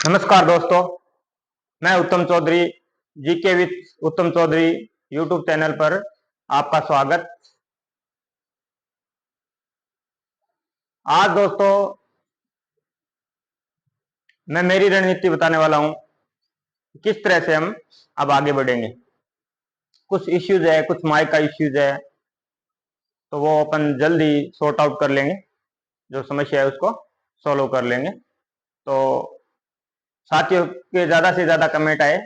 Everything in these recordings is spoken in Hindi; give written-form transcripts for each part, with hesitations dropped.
नमस्कार दोस्तों, मैं उत्तम चौधरी जीके विद उत्तम चौधरी यूट्यूब चैनल पर आपका स्वागत। आज दोस्तों मैं मेरी रणनीति बताने वाला हूं किस तरह से हम अब आगे बढ़ेंगे। कुछ इश्यूज है, कुछ माइक का इश्यूज है, तो वो अपन जल्दी सॉर्ट आउट कर लेंगे। जो समस्या है उसको सॉल्व कर लेंगे। तो साथियों के ज्यादा से ज्यादा कमेंट आए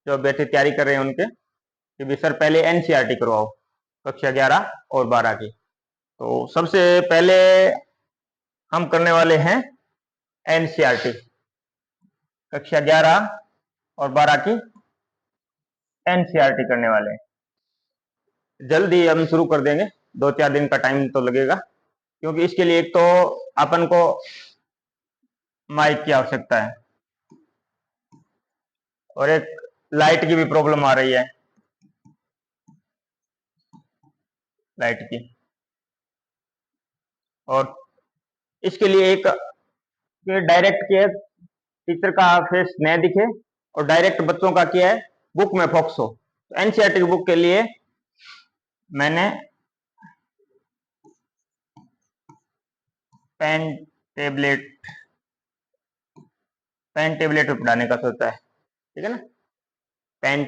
जो बैठे तैयारी कर रहे हैं उनके कि भी सर पहले एनसीईआरटी करवाओ कक्षा 11 और 12 की। तो सबसे पहले हम करने वाले हैं एनसीईआरटी कक्षा 11 और 12 की एनसीईआरटी करने वाले हैं। जल्दी हम शुरू कर देंगे, 2-4 दिन का टाइम तो लगेगा, क्योंकि इसके लिए एक तो अपन को माइक की आवश्यकता है और एक लाइट की भी प्रॉब्लम आ रही है, लाइट की। और इसके लिए एक डायरेक्ट के टीचर का फेस न दिखे और डायरेक्ट बच्चों का क्या है बुक में फोकस हो। तो एनसीईआरटी की बुक के लिए मैंने पेन टेबलेट पे पढ़ाने का सोचा है, ठीक है ना। पेन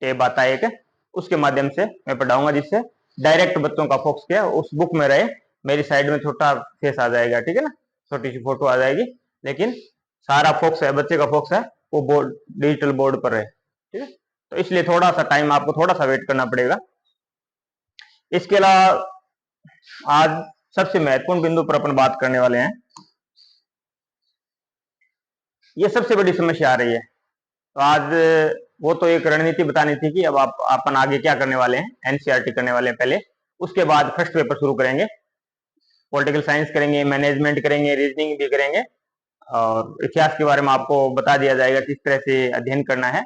टेब आता है एक, उसके माध्यम से मैं पढ़ाऊंगा, जिससे डायरेक्ट बच्चों का फोकस क्या उस बुक में रहे। मेरी साइड में छोटा फेस आ जाएगा, ठीक है ना, छोटी सी फोटो आ जाएगी, लेकिन सारा फोकस है, बच्चे का फोकस है वो बोर्ड, डिजिटल बोर्ड पर है, ठीक है। तो इसलिए थोड़ा सा टाइम आपको थोड़ा सा वेट करना पड़ेगा। इसके अलावा आज सबसे महत्वपूर्ण बिंदु पर अपन बात करने वाले हैं। ये सबसे बड़ी समस्या आ रही है। तो आज वो तो एक रणनीति बतानी थी कि अब अपन आगे क्या करने वाले हैं, एनसीईआरटी करने वाले हैं पहले, उसके बाद फर्स्ट पेपर शुरू करेंगे। पॉलिटिकल साइंस करेंगे, मैनेजमेंट करेंगे, रीजनिंग भी करेंगे, और इतिहास के बारे में आपको बता दिया जाएगा किस तरह से अध्ययन करना है।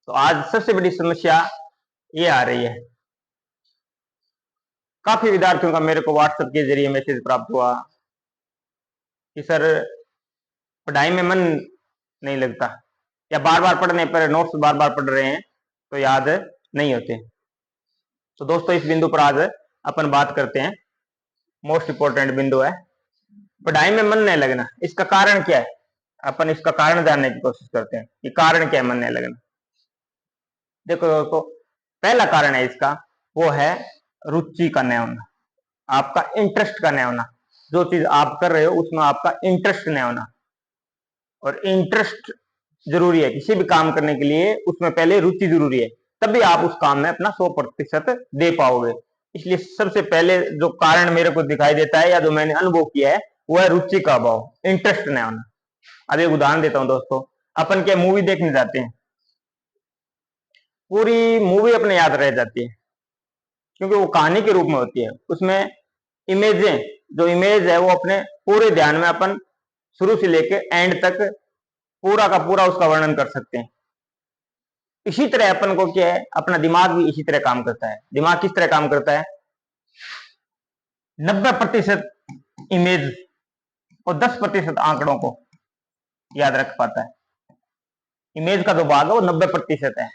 तो आज सबसे बड़ी समस्या ये आ रही है। काफी विद्यार्थियों का मेरे को व्हाट्सएप के जरिए मैसेज प्राप्त हुआ कि सर पढ़ाई में मन नहीं लगता, या बार बार पढ़ने पर नोट्स बार बार पढ़ रहे हैं तो याद नहीं होते। तो दोस्तों इस बिंदु पर आज अपन बात करते हैं। मोस्ट इंपोर्टेंट बिंदु है पढ़ाई में मन नहीं लगना। इसका कारण क्या है, अपन इसका कारण जानने की कोशिश करते हैं कि कारण क्या है मन नहीं लगना। देखो दोस्तों, पहला कारण है इसका, वो है रुचि का न होना, आपका इंटरेस्ट का न होना। जो चीज आप कर रहे हो उसमें आपका इंटरेस्ट न होना। और इंटरेस्ट जरूरी है किसी भी काम करने के लिए, उसमें पहले रुचि जरूरी है, तभी आप उस काम में अपना 100% दे पाओगे। इसलिए सबसे पहले जो कारण मेरे को दिखाई देता है या जो मैंने अनुभव किया है वो है रुचि का अभाव, इंटरेस्ट न होना। अब एक उदाहरण देता हूं दोस्तों, अपन क्या मूवी देखने जाते हैं, पूरी मूवी अपने याद रह जाती है क्योंकि वो कहानी के रूप में होती है। उसमें इमेजें, जो इमेज है वो अपने पूरे ध्यान में अपन शुरू से लेके एंड तक पूरा का पूरा उसका वर्णन कर सकते हैं। इसी तरह अपन को क्या है, अपना दिमाग भी इसी तरह काम करता है। दिमाग किस तरह काम करता है, 90% इमेज और 10% आंकड़ों को याद रख पाता है। इमेज का जो भाग है वो 90% है।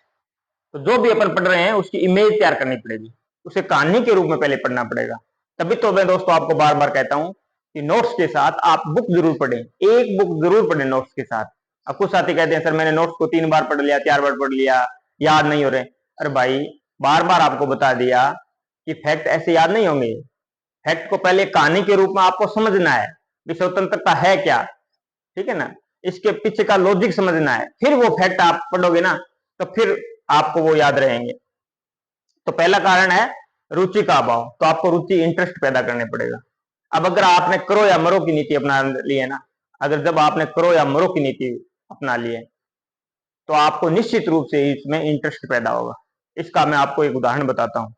तो जो भी अपन पढ़ रहे हैं उसकी इमेज तैयार करनी पड़ेगी, उसे कहानी के रूप में पहले पढ़ना पड़ेगा। तभी तो मैं दोस्तों आपको बार बार कहता हूं कि नोट्स के साथ आप बुक जरूर पढ़ें, एक बुक जरूर पढ़ें नोट्स के साथ। अब कुछ साथी कहते हैं सर मैंने नोट्स को 3 बार पढ़ लिया, 4 बार पढ़ लिया, याद नहीं हो रहे। अरे भाई, बार बार आपको बता दिया कि फैक्ट ऐसे याद नहीं होंगे। फैक्ट को पहले कहानी के रूप में आपको समझना है, स्वतंत्रता है क्या, ठीक है ना, इसके पीछे का लॉजिक समझना है, फिर वो फैक्ट आप पढ़ोगे ना तो फिर आपको वो याद रहेंगे। तो पहला कारण है रुचि का अभाव, तो आपको रुचि, इंटरेस्ट पैदा करने पड़ेगा। अब अगर आपने करो या मरो की नीति अपना ली है ना, अगर जब आपने करो या मरो की नीति अपना ली है तो आपको निश्चित रूप से इसमें इंटरेस्ट पैदा होगा। इसका मैं आपको एक उदाहरण बताता हूं।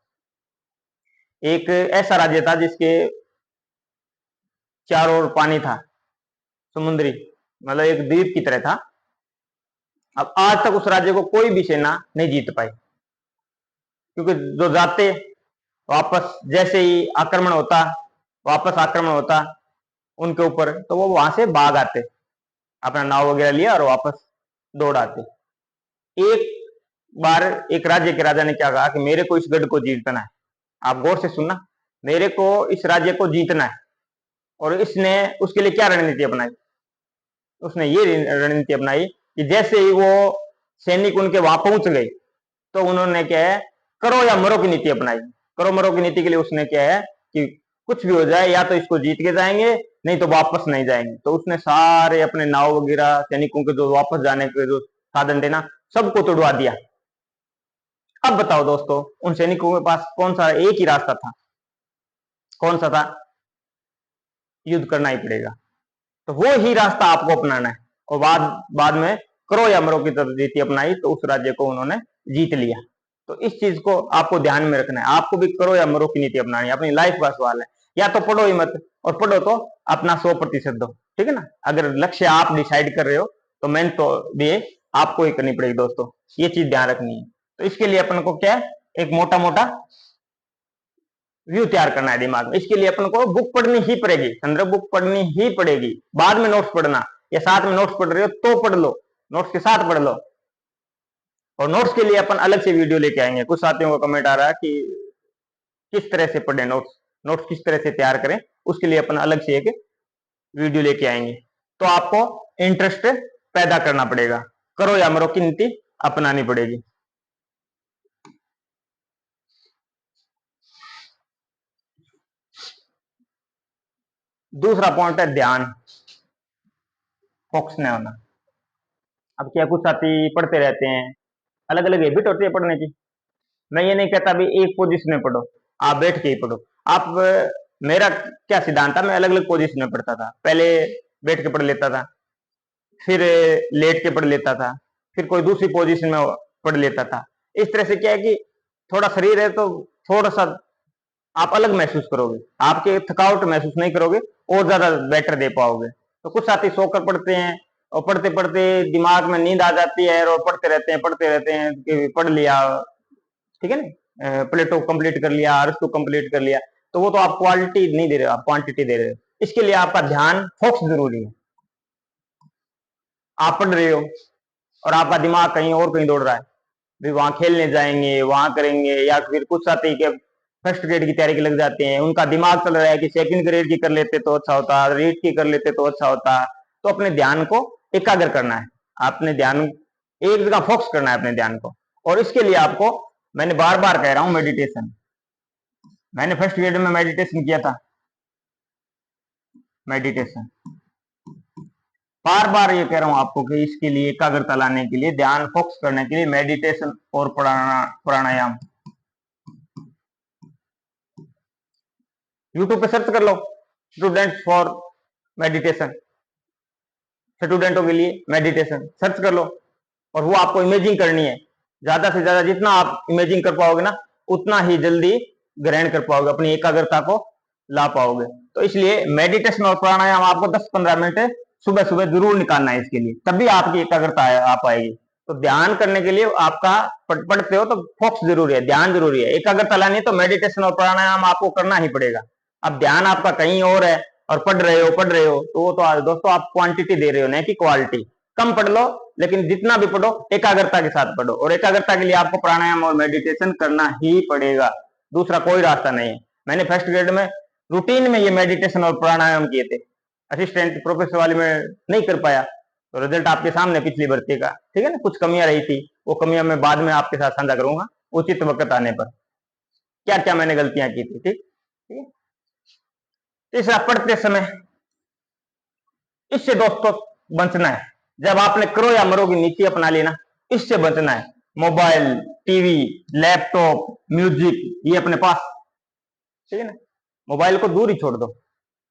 एक ऐसा राज्य था जिसके चारों ओर पानी था, समुद्री, मतलब एक द्वीप की तरह था। अब आज तक उस राज्य को कोई भी सेना नहीं जीत पाई, क्योंकि जो जाते वापस, जैसे ही आक्रमण होता, वापस आक्रमण होता उनके ऊपर, तो वो वहां से भाग आते। अपना नाव वगैरह लिया और वापस दौड़ आते। एक बार एक राज्य के राजा ने क्या कहा कि मेरे को इस गढ़ को जीतना है। आप गौर से सुनना, मेरे को इस राज्य को जीतना है। और इसने उसके लिए क्या रणनीति अपनाई? उसने ये रणनीति अपनाई कि जैसे ही वो सैनिक उनके वहां पहुंच गए तो उन्होंने क्या है, करो या मरो की नीति अपनाई। करो मरो की नीति के लिए उसने क्या है कि कुछ भी हो जाए, या तो इसको जीत के जाएंगे नहीं तो वापस नहीं जाएंगे। तो उसने सारे अपने नाव वगैरह, सैनिकों के जो वापस जाने के जो साधन थे ना, सबको तोड़वा दिया। अब बताओ दोस्तों, उन सैनिकों के पास कौन सा एक ही रास्ता था? कौन सा था? युद्ध करना ही पड़ेगा। तो वो ही रास्ता आपको अपनाना है। और बाद में करो या मरो की नीति अपनाई तो उस राज्य को उन्होंने जीत लिया। तो इस चीज को आपको ध्यान में रखना है। आपको भी करो या मरो की नीति अपनानी है। अपनी लाइफ का सवाल है। या तो पढ़ो ही मत, और पढ़ो तो अपना 100% दो। ठीक है ना? अगर लक्ष्य आप डिसाइड कर रहे हो तो मेहनत तो भी आपको ही करनी पड़ेगी दोस्तों। ये चीज ध्यान रखनी है। तो इसके लिए अपन को क्या है, एक मोटा मोटा व्यू तैयार करना है दिमाग में। इसके लिए अपन को बुक पढ़नी ही पड़ेगी, संदर्भ बुक पढ़नी ही पड़ेगी। बाद में नोट्स पढ़ना, या साथ में नोट्स पढ़ रहे हो तो पढ़ लो, नोट्स के साथ पढ़ लो। और नोट्स के लिए अपन अलग से वीडियो लेके आएंगे। कुछ साथियों का कमेंट आ रहा है कि किस तरह से पढ़े नोट्स, नोट्स किस तरह से तैयार करें, उसके लिए अपन अलग से एक वीडियो लेके आएंगे। तो आपको इंटरेस्ट पैदा करना पड़ेगा, करो या मरो की नीति अपनानी पड़ेगी। दूसरा पॉइंट है ध्यान, फोकस नहीं होना। अब क्या, कुछ साथी पढ़ते रहते हैं, अलग अलग हैबिट होती है पढ़ने की। मैं ये नहीं कहता भी एक पोजीशन में पढ़ो, आप बैठ के ही पढ़ो। आप मेरा क्या सिद्धांत था, मैं अलग अलग पोजीशन में पढ़ता था। पहले बैठ के पढ़ लेता था, फिर लेट के पढ़ लेता था, फिर कोई दूसरी पोजीशन में पढ़ लेता था। इस तरह से क्या है कि थोड़ा शरीर है तो थोड़ा सा आप अलग महसूस करोगे, आपके थकावट महसूस नहीं करोगे, और ज्यादा बेटर दे पाओगे। तो कुछ साथी सोकर पढ़ते हैं, और पढ़ते पढ़ते दिमाग में नींद आ जाती है, और पढ़ते रहते हैं कि पढ़ लिया, ठीक है ना, प्लेटो कंप्लीट कर लिया, अरस्तु कंप्लीट कर लिया। तो वो तो आप क्वालिटी नहीं दे रहे हो, आप क्वांटिटी दे रहे हो। इसके लिए आपका ध्यान फोकस जरूरी है। आप पढ़ रहे हो और आपका दिमाग कहीं और कहीं दौड़ रहा है, भी वहां खेलने जाएंगे, वहां करेंगे, या फिर कुछ साथी के फर्स्ट ग्रेड की तैयारी के लग जाते हैं, उनका दिमाग चल रहा है कि सेकंड ग्रेड की कर लेते तो अच्छा होता, रीट की कर लेते तो अच्छा होता। तो अपने ध्यान को एकाग्र करना है, अपने ध्यान एक जगह फोकस करना है अपने ध्यान को। और इसके लिए आपको, मैंने बार बार कह रहा हूं, मेडिटेशन। मैंने फर्स्ट ग्रेड में मेडिटेशन किया था। मेडिटेशन बार बार ये कह रहा हूं आपको कि इसके लिए एकाग्रता लाने के लिए, ध्यान फोकस करने के लिए मेडिटेशन और प्राणायाम। यूट्यूब पे सर्च कर लो, स्टूडेंट्स फॉर मेडिटेशन, स्टूडेंटों के लिए मेडिटेशन सर्च कर लो। और वो आपको इमेजिंग करनी है। ज्यादा से ज्यादा जितना आप इमेजिंग कर पाओगे ना, उतना ही जल्दी ग्रहण कर पाओगे, अपनी एकाग्रता को ला पाओगे। तो इसलिए मेडिटेशन और प्राणायाम आपको 10-15 मिनट सुबह सुबह जरूर निकालना है इसके लिए, तभी आपकी एकाग्रता आ पाएगी। तो ध्यान करने के लिए आपका पढ़ते हो तो फोकस जरूरी है, ध्यान जरूरी है। एकाग्रता लानी है तो मेडिटेशन और प्राणायाम आपको करना ही पड़ेगा। अब ध्यान आपका कहीं और है और पढ़ रहे हो तो वो तो दोस्तों आप क्वांटिटी दे रहे हो, नहीं कि क्वालिटी। कम पढ़ लो, लेकिन जितना भी पढ़ो एकाग्रता के साथ पढ़ो। और एकाग्रता के लिए आपको प्राणायाम और मेडिटेशन करना ही पड़ेगा, दूसरा कोई रास्ता नहीं है। मैंने फर्स्ट ग्रेड में रूटीन में ये मेडिटेशन और प्राणायाम किए थे, असिस्टेंट प्रोफेसर वाले में नहीं कर पाया। तो रिजल्ट आपके सामने पिछली भर्ती का, ठीक है ना। कुछ कमियां रही थी, वो कमियां मैं बाद में आपके साथ साझा करूंगा उचित वक्त आने पर, क्या क्या मैंने गलतियां की थी। ठीक है। तीसरा, पढ़ते समय इससे दोस्तों बचना है। जब आपने करो या मरो की नीति अपना ली ना, इससे बचना है। मोबाइल, टीवी, लैपटॉप, म्यूजिक, ये अपने पास, ठीक है ना। मोबाइल को दूर ही छोड़ दो।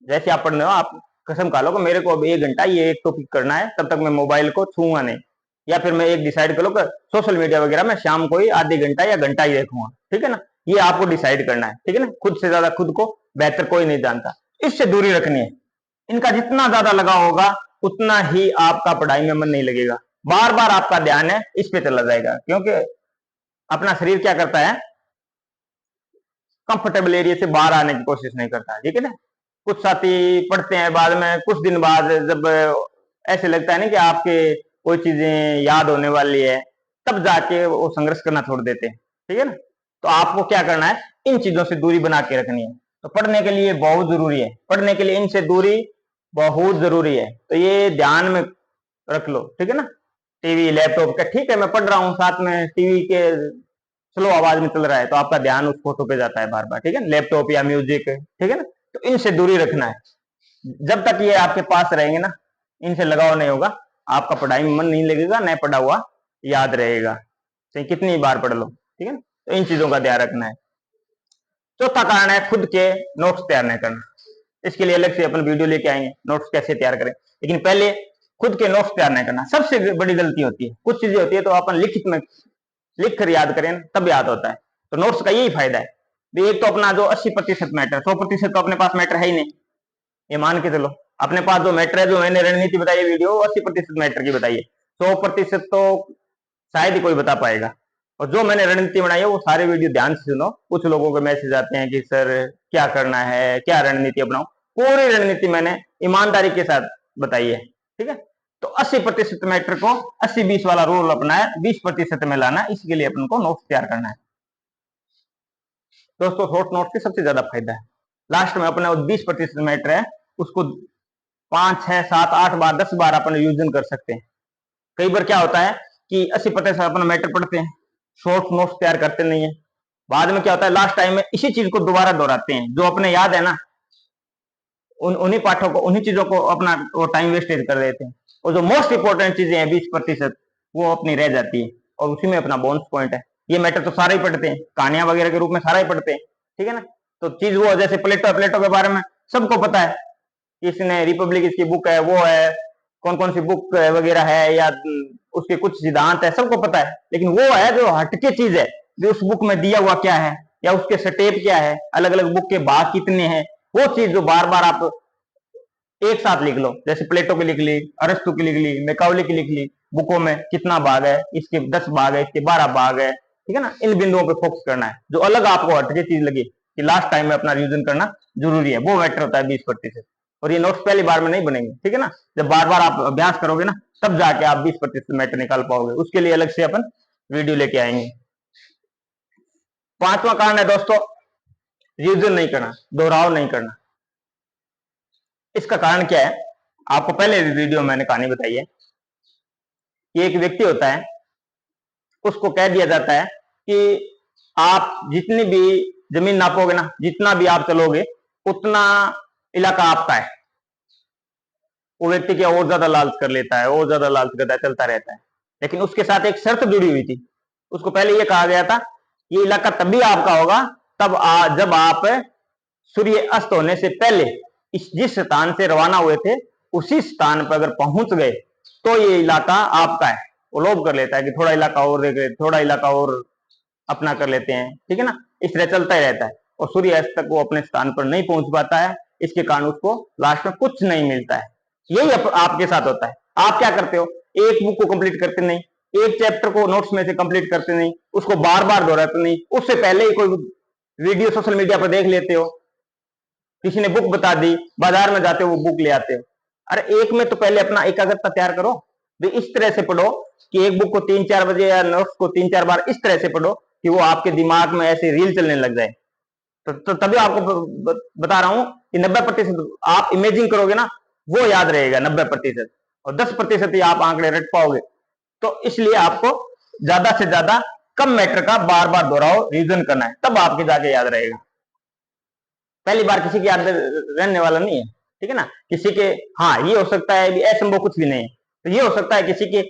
जैसे आप पढ़ रहे हो, आप कसम खा लो कि मेरे को अब 1 घंटा ये एक टॉपिक करना है, तब तक मैं मोबाइल को छूंगा नहीं। या फिर मैं एक डिसाइड कर लो कि सोशल मीडिया वगैरह मैं शाम को ही आधे घंटा या घंटा ही देखूंगा, ठीक है ना। ये आपको डिसाइड करना है, ठीक है ना। खुद से ज्यादा खुद को बेहतर कोई नहीं जानता। इससे दूरी रखनी है। इनका जितना ज्यादा लगाव होगा उतना ही आपका पढ़ाई में मन नहीं लगेगा, बार बार आपका ध्यान है इस पे चला जाएगा। क्योंकि अपना शरीर क्या करता है, कंफर्टेबल एरिया से बाहर आने की कोशिश नहीं करता, ठीक है ना। कुछ साथी पढ़ते हैं, बाद में कुछ दिन बाद जब ऐसे लगता है ना कि आपके कोई चीजें याद होने वाली है, तब जाके वो संघर्ष करना छोड़ देते हैं, ठीक है ना। तो आपको क्या करना है, इन चीजों से दूरी बना के रखनी है। तो पढ़ने के लिए बहुत जरूरी है, पढ़ने के लिए इनसे दूरी बहुत जरूरी है, तो ये ध्यान में रख लो, ठीक है ना। टीवी लैपटॉप का ठीक है, मैं पढ़ रहा हूँ, साथ में टीवी के स्लो आवाज में चल रहा है, तो आपका ध्यान उस फोटो पे जाता है बार बार, ठीक है, लैपटॉप या म्यूजिक, ठीक है ना। तो इनसे दूरी रखना है, जब तक ये आपके पास रहेंगे ना, इनसे लगाव नहीं होगा, आपका पढ़ाई में मन नहीं लगेगा, न पढ़ा हुआ याद रहेगा, चाहे कितनी बार पढ़ लो, ठीक है ना। तो इन चीजों का ध्यान रखना है। चौथा कारण है खुद के नोट्स तैयार नहीं करना। इसके लिए अलग से अपन वीडियो लेके आएंगे, नोट्स कैसे तैयार करें, लेकिन पहले खुद के नोट्स तैयार नहीं करना सबसे बड़ी गलती होती है। कुछ चीजें होती है तो अपन लिखित में लिख कर याद करें, तब याद होता है। तो नोट्स का यही फायदा है। एक तो अपना जो 80% मैटर, 100% तो अपने पास मैटर है ही नहीं, ये मान के चलो। अपने पास जो मैटर है, जो मैंने रणनीति बताई है वीडियो, 80% मैटर की बताई है, 100% तो शायद ही कोई बता पाएगा। और जो मैंने रणनीति बनाई है वो सारे वीडियो ध्यान से सुनो। कुछ लोगों के मैसेज आते हैं कि सर क्या करना है, क्या रणनीति अपनाऊं, पूरी रणनीति मैंने ईमानदारी के साथ बताई है, ठीक है। तो 80% मैटर को 80-20 वाला रूल अपना है, 20% में लाना, इसके लिए अपन को नोट्स तैयार करना है। दोस्तों शॉर्ट नोट से सबसे ज्यादा फायदा है। लास्ट में अपने 20% मैटर है, उसको 5, 6, 7, 8 बार 10 बार अपन यूजन कर सकते हैं। कई बार क्या होता है कि 80% अपना मैटर पढ़ते हैं, शॉर्ट नोट्स तैयार करते नहीं है, बाद में क्या होता है, लास्ट टाइम में इसी चीज को दोबारा दोहराते हैं, जो अपने याद है ना, उन्हीं पाठों को, उन्हीं चीजों को अपना वो टाइम वेस्टेज कर देते हैं। और जो मोस्ट इंपोर्टेंट चीजें हैं 20% वो अपनी रह जाती है, और उसी में अपना बोनस पॉइंट है। ये मैटर तो सारे ही पढ़ते हैं, कहानियां वगैरह के रूप में सारा ही पढ़ते हैं, ठीक है ना। तो चीज वो जैसे प्लेटो, प्लेटो के बारे में सबको पता है, इसने रिपब्लिक इसकी बुक है, वो है, कौन कौन सी बुक वगैरह है, या उसके कुछ सिद्धांत है, सबको पता है। लेकिन वो है जो हटके चीज है, जो उस बुक में दिया हुआ क्या है, या उसके स्टेप क्या है, अलग अलग बुक के भाग कितने हैं, वो चीज जो बार बार आप एक साथ लिख लो। जैसे प्लेटो की लिख ली, अरस्तु की लिख ली, मैकाउली की लिख ली, बुकों में कितना भाग है, इसके 10 भाग है, इसके 12 भाग है, ठीक है ना। इन बिंदुओं पे फोकस करना है, जो अलग आपको हटके चीज लगी कि लास्ट टाइम में अपना रिविजन करना जरूरी है, वो मैटर होता है 20%। और ये नोट्स पहली बार में नहीं बनेंगे, ठीक है ना। जब बार बार आप अभ्यास करोगे ना, तब जाके आप 20% मैटर निकाल पाओगे। उसके लिए अलग से अपन वीडियो लेके आएंगे। पांचवा कारण है दोस्तों, रिविजन नहीं करना, दोहराव नहीं करना। इसका कारण क्या है, आपको पहले वीडियो में मैंने कहानी बताई है कि एक व्यक्ति होता है, उसको कह दिया जाता है कि आप जितनी भी जमीन नापोगे ना, जितना भी आप चलोगे, उतना इलाका आपका है। वो व्यक्ति क्या और ज्यादा लालच कर लेता है, और ज्यादा लालच करता है, चलता रहता है। लेकिन उसके साथ एक शर्त जुड़ी हुई थी। उसको पहले ये कहा गया था, ये इलाका तभी आपका होगा तब जब आप सूर्य अस्त होने से पहले जिस स्थान से रवाना हुए थे, उसी स्थान पर अगर पहुंच गए तो ये इलाका आपका है। वो लोभ कर लेता है कि थोड़ा इलाका और देख लेते, थोड़ा इलाका और अपना कर लेते हैं, ठीक है ना। इस तरह चलता ही रहता है, और सूर्य अस्त तक वो अपने स्थान पर नहीं पहुंच पाता है। इसके कारण उसको लास्ट में कुछ नहीं मिलता है। यही आपके साथ होता है। आप क्या करते हो, एक बुक को कंप्लीट करते नहीं, एक चैप्टर को नोट्स में से कंप्लीट करते नहीं, उसको बार बार दोहराते नहीं, उससे पहले ही कोई वीडियो सोशल मीडिया पर देख लेते हो, किसी ने बुक बता दी, बाजार में जाते हो वो बुक ले आते हो। अरे एक में तो पहले अपना एकाग्रता तैयार करो, तो इस तरह से पढ़ो कि एक बुक को 3-4 बजे या नोट्स को 3-4 बार इस तरह से पढ़ो कि वो आपके दिमाग में ऐसे रील चलने लग जाए। तो तभी आपको बता रहा हूं कि 90% आप इमेजिंग करोगे ना, वो याद रहेगा 90%, और 10% ही आप आंकड़े रट पाओगे। तो इसलिए आपको ज्यादा से ज्यादा कम मैटर का बार बार दोहराओ, रिविजन करना है, तब आपके जाके याद रहेगा। पहली बार किसी की याद रहने वाला नहीं है, ठीक है ना। किसी के, हाँ ये हो सकता है, असंभव कुछ भी नहीं है। तो ये हो सकता है किसी के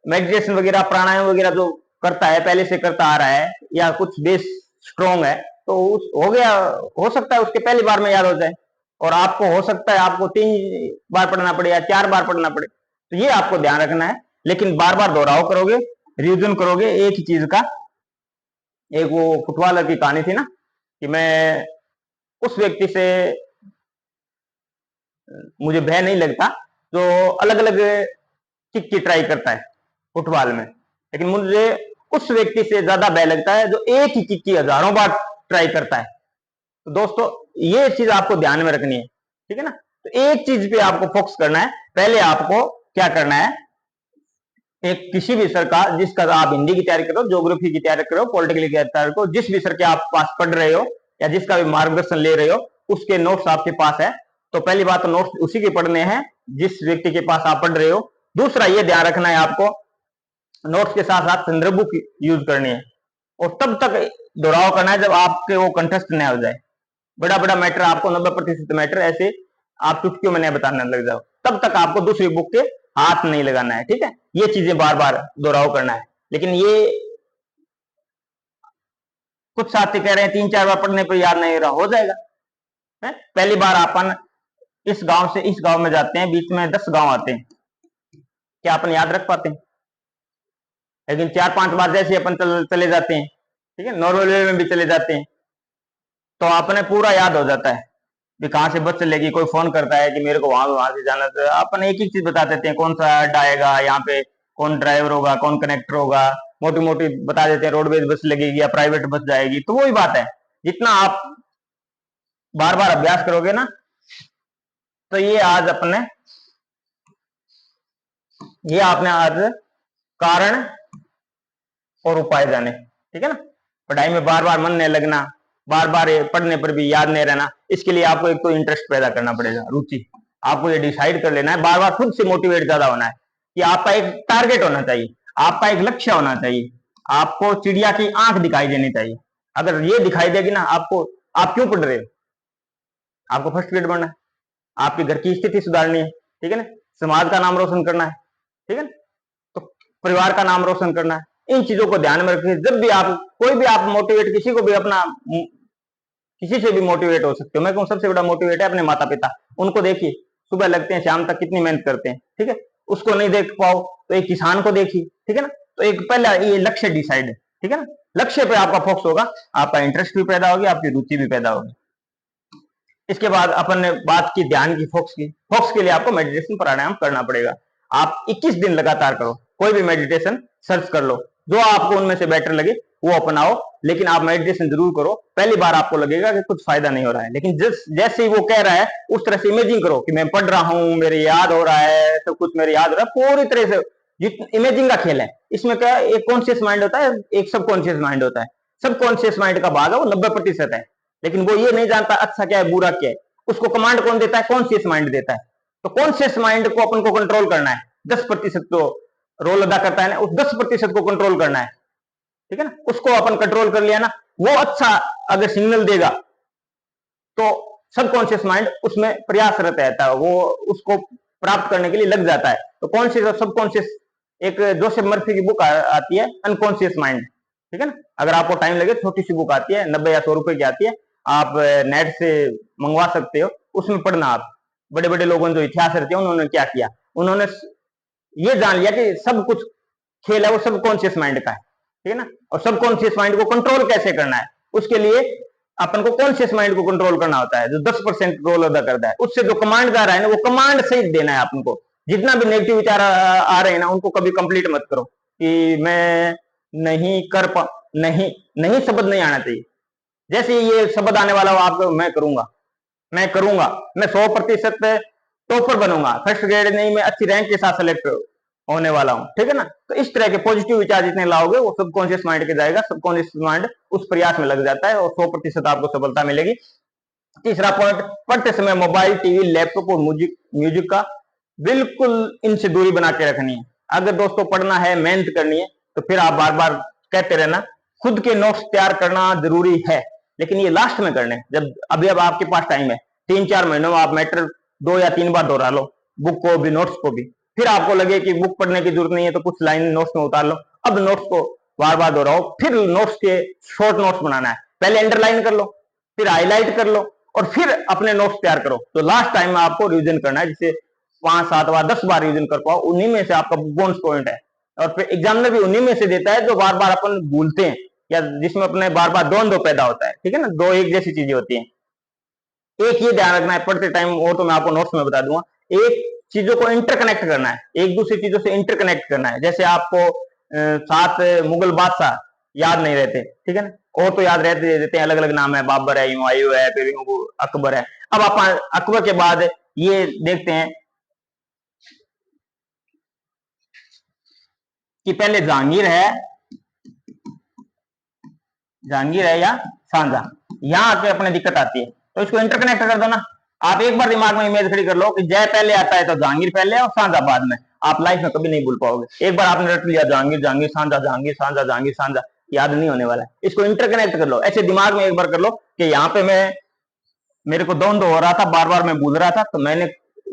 मेडिटेशन वगैरह, प्राणायाम वगैरह जो करता है, पहले से करता आ रहा है, या कुछ बेस स्ट्रॉन्ग है, तो हो गया, हो सकता है उसके पहली बार में याद हो जाए। और आपको हो सकता है आपको 3 बार पढ़ना पड़े या 4 बार पढ़ना पड़े। तो ये आपको ध्यान रखना है। लेकिन बार बार दोहराव करोगे, रिविजन करोगे एक ही चीज का। एक वो फुटबॉलर की कहानी थी ना, कि मैं उस व्यक्ति से मुझे भय नहीं लगता जो अलग अलग किक की ट्राई करता है फुटबॉल में, लेकिन मुझे उस व्यक्ति से ज्यादा भय लगता है जो एक ही किक की हजारों बार ट्राई करता है। तो दोस्तों ये चीज आपको ध्यान में रखनी है, ठीक है ना। तो एक चीज पे आपको फोकस करना है। पहले आपको क्या करना है, एक किसी भी सर का, जिसका आप हिंदी की तैयारी करो, ज्योग्राफी की तैयारी करो, पॉलिटिकल की तैयारी करो, जिस भी सर के आप पास पढ़ रहे हो या जिसका भी मार्गदर्शन ले रहे हो, उसके नोट्स आपके पास है। तो पहली बात तो नोट्स उसी के पढ़ने हैं जिस व्यक्ति के पास आप पढ़ रहे हो। दूसरा ये ध्यान रखना है आपको, नोट्स के साथ साथ संदर्भ बुक यूज करनी है, और तब तक दोहराव करना है जब आपके वो कंठस्थ न हो जाए। बड़ा बड़ा मैटर आपको 90% मैटर ऐसे आप चुटकियों में नहीं बताने लग जाओ, तब तक आपको दूसरी बुक के हाथ नहीं लगाना है, ठीक है। ये चीजें बार बार दोहराव करना है। लेकिन ये कुछ साथी कह रहे हैं 3-4 बार पढ़ने पर याद नहीं रहा, हो जाएगा है? पहली बार अपन इस गांव से इस गांव में जाते हैं, बीच में 10 गांव आते हैं, क्या अपन याद रख पाते हैं? लेकिन 4-5 बार जैसे अपन चले जाते हैं, ठीक है, नॉर्मल वे में भी चले जाते हैं, तो अपने पूरा याद हो जाता है कि कहाँ से बस चलेगी। कोई फोन करता है कि मेरे को वहां से जाना, तो अपन एक ही चीज बता देते हैं, कौन सा अड्डा आएगा, यहाँ पे कौन ड्राइवर होगा, कौन कनेक्टर होगा, मोटी मोटी बता देते हैं, रोडवेज बस लगेगी या प्राइवेट बस जाएगी। तो वही बात है, जितना आप बार बार अभ्यास करोगे ना, तो ये आपने आज कारण और उपाय जाने, ठीक है ना। पढ़ाई में बार बार मन नहीं लगना, बार बार पढ़ने पर भी याद नहीं रहना, इसके लिए आपको एक तो इंटरेस्ट पैदा करना पड़ेगा, रुचि। आपको ये डिसाइड कर लेना है, बार बार खुद से मोटिवेट ज्यादा होना है कि आपका एक टारगेट होना चाहिए, आपका एक लक्ष्य होना चाहिए, आपको चिड़िया की आंख दिखाई देनी चाहिए। अगर ये दिखाई देगी ना आपको, आप क्यों पढ़ रहे हो? आपको फर्स्ट ग्रेड बनना है, आपके घर की स्थिति सुधारनी है, ठीक है ना, समाज का नाम रोशन करना है, ठीक है ना, तो परिवार का नाम रोशन करना है। इन चीजों को ध्यान में रखिए। जब भी आप कोई भी आप मोटिवेट, किसी को भी अपना, किसी से भी मोटिवेट हो सकते हो। मैं कहूँ सबसे बड़ा मोटिवेट है अपने माता पिता। उनको देखिए, सुबह लगते हैं शाम तक कितनी मेहनत करते हैं, ठीक है। उसको नहीं देख पाओ तो एक किसान को देखिए, ठीक है ना। तो एक पहला ये लक्ष्य डिसाइड है, ठीक है ना। लक्ष्य पे आपका फोकस होगा, आपका इंटरेस्ट भी पैदा होगी, आपकी रुचि भी पैदा होगी। इसके बाद अपन ने बात की ध्यान की, फोकस की। फोकस के लिए आपको मेडिटेशन प्राणायाम करना पड़ेगा। आप 21 दिन लगातार करो, कोई भी मेडिटेशन सर्च कर लो, जो आपको उनमें से बेटर लगे वो अपनाओ, लेकिन आप मेडिटेशन जरूर करो। पहली बार आपको लगेगा कि कुछ फायदा नहीं हो रहा है, लेकिन जैसे ही वो कह रहा है उस तरह से इमेजिंग करो कि मैं पढ़ रहा हूं, मेरे याद हो रहा है, सब कुछ मेरे याद हो रहा है, पूरी तरह से इमेजिंग का खेल है। इसमें क्या, एक कॉन्शियस माइंड होता है, एक सबकॉन्शियस माइंड होता है। सबकॉन्शियस माइंड का भाग है वो 90% है, लेकिन वो ये नहीं जानता अच्छा क्या है बुरा क्या है। उसको कमांड कौन देता है? कॉन्शियस माइंड देता है। तो कॉन्शियस माइंड को अपन को कंट्रोल करना है। 10% तो रोल अदा करता है ना, उस 10% को कंट्रोल करना है, ठीक है ना। उसको अपन कंट्रोल कर लिया ना, वो अच्छा अगर सिग्नल देगा तो सबकॉन्शियस माइंड उसमें प्रयासरत रहता है, वो उसको प्राप्त करने के लिए लग जाता है। तो कॉन्शियस और सबकॉन्शियस, एक जोसेफ मर्फी की बुक आती है अनकॉन्शियस माइंड, ठीक है ना। अगर आपको टाइम लगे, छोटी सी बुक आती है, 90 या 100 रुपए की आती है, आप नेट से मंगवा सकते हो, उसमें पढ़ना आप। बड़े बड़े लोगों ने जो इतिहास रचे उन्होंने क्या किया, उन्होंने ये जान लिया कि सब कुछ खेल है वो सबकॉन्शियस माइंड का है, ठीक है ना। और सबकॉन्शियस माइंड को कंट्रोल कैसे करना है, उसके लिए अपन को कॉन्शियस माइंड को कंट्रोल करना होता है, जो 10% रोल अदा करता है। उससे जो कमांड जा रहा है ना, वो कमांड से ही देना है अपन को। जितना भी नेगेटिव विचार आ रहे हैं ना, उनको कभी कंप्लीट मत करो कि मैं नहीं कर पा, नहीं नहीं शब्द नहीं आना चाहिए। जैसे ये शब्द आने वाला हो आपको, मैं करूंगा, मैं करूंगा, मैं 100% टॉपर बनूंगा, फर्स्ट ग्रेड नहीं, मैं अच्छी रैंक के साथ सेलेक्ट होने वाला हूं, ठीक है ना। तो इस तरह के पॉजिटिव विचार जितने लाओगे वो सबकॉन्शियस माइंड के जाएगा, सबकॉन्शियस माइंड उस प्रयास में लग जाता है और 100% आपको सफलता मिलेगी। तीसरा पॉइंट, पढ़ते समय मोबाइल, टीवी, लैपटॉप और म्यूजिक म्यूजिक का बिल्कुल इनसे दूरी बना के रखनी है। अगर दोस्तों पढ़ना है, मेहनत करनी है, तो फिर आप बार बार कहते रहना, खुद के नोट्स तैयार करना जरूरी है, लेकिन ये लास्ट में करने, जब अभी अब आपके पास टाइम है। 3-4 महीनों में आप मैटर 2 या 3 बार दोहरा लो, बुक को भी नोट्स को भी। फिर आपको लगे कि बुक पढ़ने की जरूरत नहीं है, तो कुछ लाइन नोट्स में उतार लो। अब नोट्स को बार बार दोहराओ, फिर नोट्स के शॉर्ट नोट्स बनाना है। पहले अंडरलाइन कर लो, फिर हाईलाइट कर लो, और फिर अपने नोट्स तैयार करो। तो लास्ट टाइम में आपको रिवीजन करना है, जिसे 5-7 बार 10 बार रिवीजन कर पाओ, उन्हीं में से आपका बोनस पॉइंट है। और फिर एग्जामिनर भी उन्हीं में से देता है जो बार बार अपन भूलते हैं, या जिसमें अपने बार बार द्वंद्व पैदा होता है, ठीक है ना, दो एक जैसी चीजें होती हैं। एक ये ध्यान रखना है पढ़ते टाइम, वो तो मैं आपको नोट्स में बता दूंगा, एक चीजों को इंटरकनेक्ट करना है, एक दूसरी चीजों से इंटरकनेक्ट करना है। जैसे आपको 7 मुगल बादशाह याद नहीं रहते, ठीक है ना, और तो याद रहते हैं, अलग अलग नाम है, बाबर है, हुमायूं है, फिर अकबर है। अब आप अकबर के बाद ये देखते हैं कि पहले जहांगीर है या सांझा, यहां आके अपने दिक्कत आती है। तो इसको इंटरकनेक्ट कर दो ना। आप एक बार दिमाग में इमेज खड़ी कर लो कि जय पहले आता है तो जहांगीर पहले और सांझा बाद में। आप लाइफ में कभी नहीं भूल पाओगे। एक बार आपने रट लिया जहांगीर जहांगीर सांझा, जहांगीर सांझा, जहांगीर सांझा, याद नहीं होने वाला है। इसको इंटरकनेक्ट कर लो, ऐसे दिमाग में एक बार कर लो कि यहाँ पे मेरे को द्वंद्व हो रहा था, बार बार मैं भूल रहा था, तो मैंने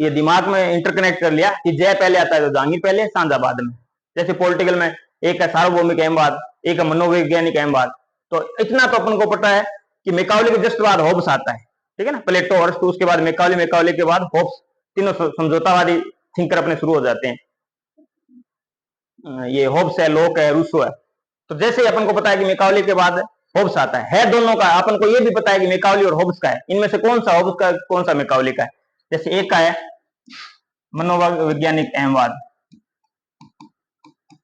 ये दिमाग में इंटरकनेक्ट कर लिया कि जय पहले आता है तो जहांगीर पहले, सांझा बाद में। जैसे पॉलिटिकल में एक है सार्वभौमिक अहमवाद, एक है मनोवैज्ञानिक अहमवाद। तो इतना तो अपन को पता है कि मैकाउले के जस्ट बाद होब्स आता है, ठीक है ना, प्लेटो अरस्तु, उसके बाद मैकाउले, मैकाउले के बाद होब्स, तीनों समझौतावादी थिंकर अपने शुरू हो जाते हैं। ये होब्स है, लोक है, रूसो है। तो जैसे ही अपन को पता है कि मैकाउले के बाद होब्स आता है दोनों का, अपन को ये भी पता है कि मैकाउले और होब्स का है, इनमें से कौन सा होब्स का कौन सा मैकाउले का है। जैसे एक का है मनोवैज्ञानिक अहमवाद,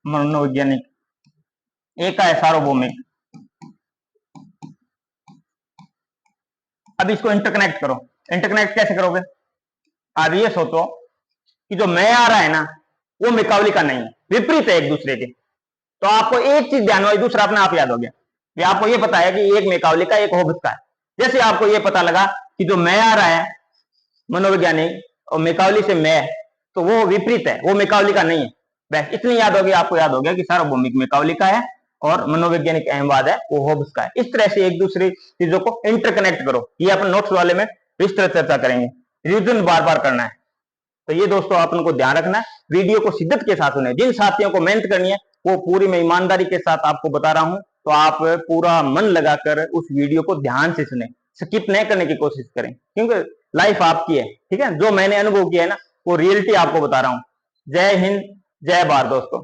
मनोवैज्ञानिक, एक का है सार्वभौमिक। अब इसको इंटरकनेक्ट करो। इंटरकनेक्ट कैसे करोगे? अब ये सोचो कि जो मैं आ रहा है ना वो मैकाउले का नहीं है, विपरीत है एक दूसरे के। तो आपको एक चीज ध्यान हो, दूसरा अपने आप याद हो गया कि आपको ये पता है कि एक मैकाउले का, एक होब्स का है। जैसे आपको ये पता लगा कि जो मैं आ रहा है मनोवैज्ञानिक और मैकाउले से मैं, तो वो विपरीत है, वो मैकाउले का नहीं है। बस इतनी याद होगी, आपको याद हो गया कि सार्वभौमिक मैकाउले का है और मनोवैज्ञानिक अहमवाद है वो होब्स का है। इस तरह से एक दूसरी चीजों को इंटरकनेक्ट करो। ये अपन नोट्स वाले में विस्तृत चर्चा करेंगे, रिविजन बार बार करना है। तो ये दोस्तों अपन को ध्यान रखना है, वीडियो को शिद्दत के साथ सुने। जिन साथियों को मेहनत करनी है वो पूरी मैं ईमानदारी के साथ आपको बता रहा हूं, तो आप पूरा मन लगाकर उस वीडियो को ध्यान से सुने, स्किप नहीं करने की कोशिश करें, क्योंकि लाइफ आपकी है, ठीक है। जो मैंने अनुभव किया है ना वो रियलिटी आपको बता रहा हूं। जय हिंद, जय भारत दोस्तों।